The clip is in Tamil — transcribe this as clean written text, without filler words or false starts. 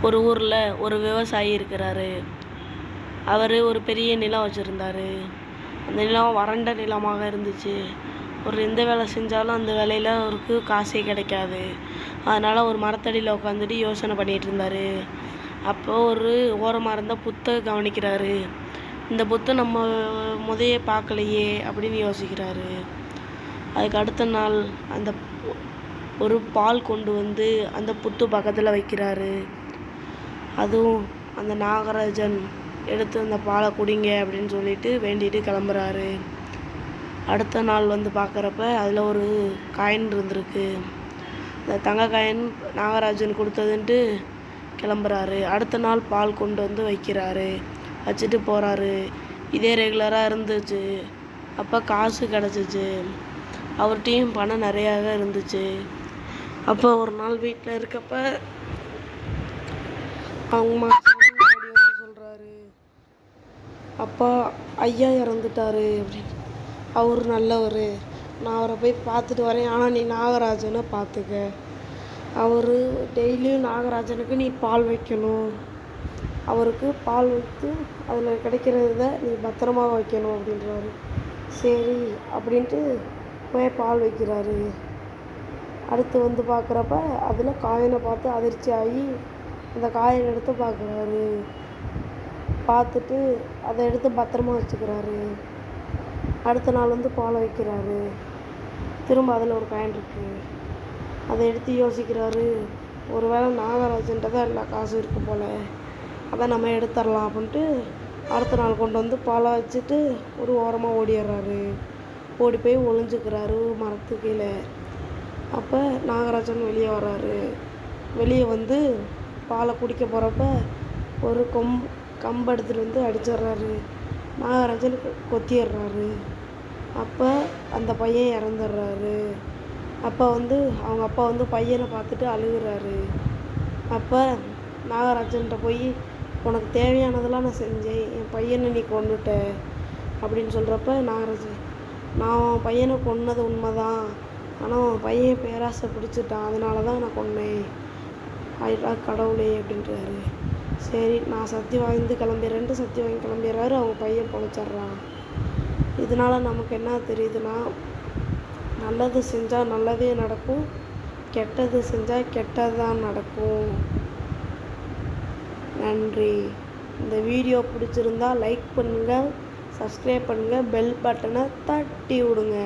ஒரு ஊரில் ஒரு விவசாயி இருக்கிறாரு. அவர் ஒரு பெரிய நிலம் வச்சுருந்தார். அந்த நிலம் வறண்ட நிலமாக இருந்துச்சு. ஒரு எந்த வேலை செஞ்சாலும் அந்த வேலையில் அவருக்கு காசே கிடைக்காது. அதனால் ஒரு மரத்தடியில் உட்காந்துட்டு யோசனை பண்ணிகிட்டு இருந்தார். அப்போ ஒரு ஓரமாக இருந்த புத்தை கவனிக்கிறாரு. இந்த புத்தை நம்ம முதையே பார்க்கலையே அப்படின்னு யோசிக்கிறாரு. அதுக்கு அடுத்த நாள் அந்த ஒரு பால் கொண்டு வந்து அந்த புத்து பக்கத்தில் வைக்கிறாரு. அதுவும் அந்த நாகராஜன் எடுத்து அந்த பாலை குடிங்க அப்படின்னு சொல்லிட்டு வேண்டிட்டு கிளம்புறாரு. அடுத்த நாள் வந்து பார்க்குறப்ப அதில் ஒரு காயின் இருந்திருக்கு. அந்த தங்க காயின் நாகராஜன் கொடுத்ததுன்ட்டு கிளம்புறாரு. அடுத்த நாள் பால் கொண்டு வந்து வைக்கிறாரு, வச்சுட்டு போகிறாரு. இதே ரெகுலராக இருந்துச்சு. அப்போ காசு கிடச்சிச்சு. அவர்கிட்டையும் பணம் நிறையாக இருந்துச்சு. அப்போ ஒரு நாள் வீட்டில் இருக்கப்ப அவங்க சொல்கிறாரு, அப்பா ஐயா இறந்துட்டாரு அப்படின்னு. அவர் நல்லவர், நான் அவரை போய் பார்த்துட்டு வரேன், ஆனால் நீ நாகராஜனை பார்த்துக்க. அவர் டெய்லியும் நாகராஜனுக்கு நீ பால் வைக்கணும், அவருக்கு பால் வைத்து அதில் கிடைக்கிறத நீ பத்திரமாக வைக்கணும் அப்படின்றாரு. சரி அப்படின்ட்டு போய் பால் வைக்கிறாரு. அடுத்து வந்து பார்க்குறப்ப அதில் காயினை பார்த்து அதிர்ச்சி ஆகி அந்த காயினை எடுத்து பார்க்குறாரு. பார்த்துட்டு அதை எடுத்து பத்திரமா வச்சுக்கிறாரு. அடுத்த நாள் வந்து பால் வைக்கிறாரு. திரும்ப அதில் ஒரு காயின் இருக்குது. அதை எடுத்து யோசிக்கிறாரு, ஒரு வேளை நாகராஜன்ட்ட தான் எல்லா காசும் இருக்குது போல், அதை நம்ம எடுத்துடலாம் அப்படின்ட்டு அடுத்த நாள் கொண்டு வந்து பாலை வச்சுட்டு ஒரு ஓரமாக ஓடிடுறாரு. ஓடி போய் ஒளிஞ்சுக்கிறாரு மரத்து கீழே. அப்போ நாகராஜன் வெளியே வர்றாரு. வெளியே வந்து பாலை குடிக்க போகிறப்ப ஒரு கம்பு எடுத்துகிட்டு வந்து அடிச்சிடுறாரு. நாகராஜன் கொத்திடுறாரு. அப்போ அந்த பையன் இறந்துடுறாரு. அப்போ வந்து அவங்க அப்பா வந்து பையனை பார்த்துட்டு அழுகுறாரு. அப்போ நாகராஜன்கிட்ட போய் உனக்கு தேவையானதெல்லாம் நான் செஞ்சேன், என் பையனை நீ கொன்னுட்ட அப்படின்னு சொல்கிறப்ப நாகராஜன், நான் உன் பையனை கொன்னது உண்மைதான், ஆனால் உன் பையன் பேராசை பிடிச்சிட்டான், அதனால தான் நான் கொன்னேன், ஆயிட்டா கடவுளே அப்படின்றாரு. சரி நான் சத்தி வாங்கி கிளம்பிடுறேன்ட்டு சத்தி வாங்கி கிளம்பிடுறாரு. அவங்க பையன் பொழைச்சிட்றான். இதனால் நமக்கு என்ன தெரியுதுன்னா, நல்லது செஞ்சால் நல்லதே நடக்கும், கெட்டது செஞ்சால் கெட்டது தான் நடக்கும். நன்றி. இந்த வீடியோ பிடிச்சிருந்தா லைக் பண்ணுங்கள், சப்ஸ்கிரைப் பண்ணுங்கள், பெல் பட்டனை தட்டி விடுங்க.